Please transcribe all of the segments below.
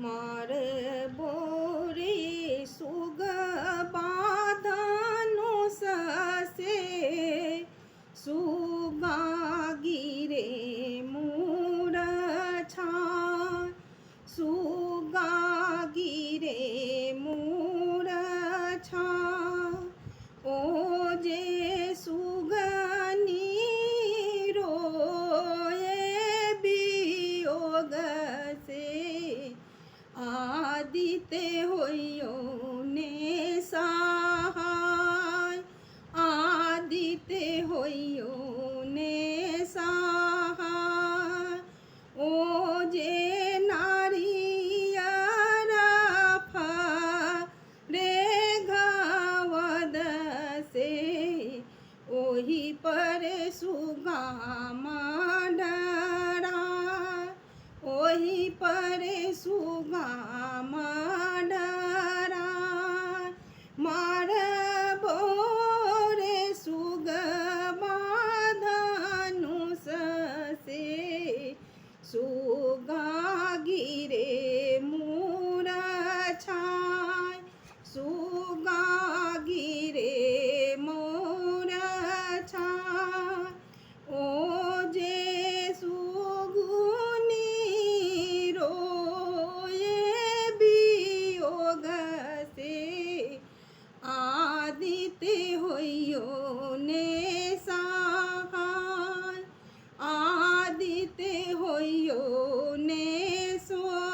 मार बोरे सुग बाधनु ससे सुगा गिरे मूर छाय सुगा गिरे मूर छाय ओ जे सुगनी रोए वियोग से आदित्य होइयो ने सहाय आदित्य होइयो ने सहाय ओ जे नारियर फरे घवद से ओही पर सुगा डरा ओही पर सुगा डरा मार बोरे सुग बाधनुष से सुगा गिरे मूर छाय सुगा गिरे मूर छाय ओ जे सुगुनी रोए वियोग से आदित्य होइयो ने सहाय आदित्य होइयो ने सहाय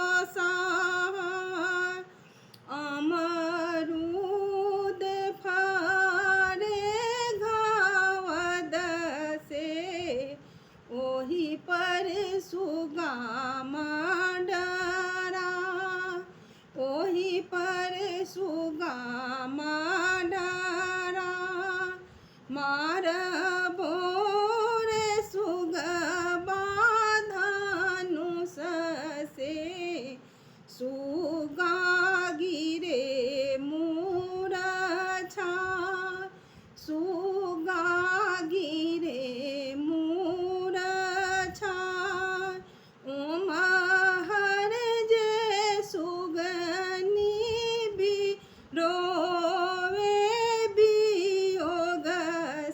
अमरूद फरे घवद से ओही पर सुगा डरा ओही पर सुगा डरा मार बोरे सुग बाधनुष से सुगा गिरे मूर छाय सुगा गिरे मूर छाय ओम हर जे सुगनी भी रोवे वियोग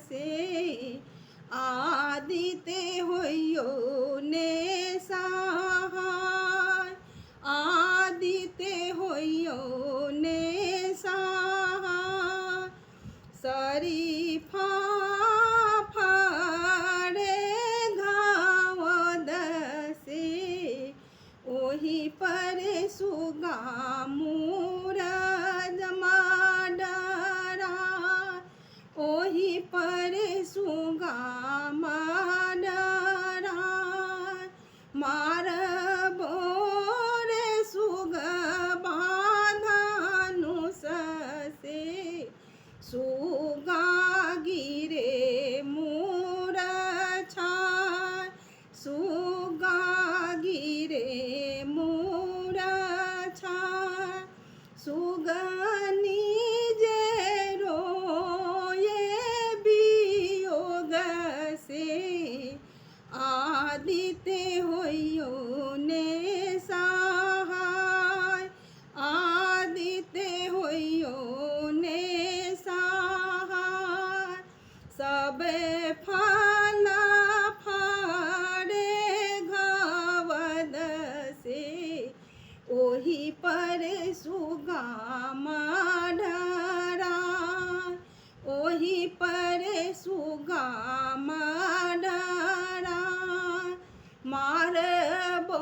से आदित्य होइयो ने सहाय आदित्य होइयो ने सहाय शरीफा फरे घवद से ओही पर सुगा मूर डरा ओही पर सुगा डरा मार बोरे सुग बाधनुष से सुगा गिरे मूर छाय सुगा गिरे मूर छाय सुगनी जे रोए वियोग से आदित्य होइयो ने सहाय आदित्य होइयो ने सहाय सब फल फरे घवद से ओही पर सुगा डरा ओही पर सुगा डरा मार बो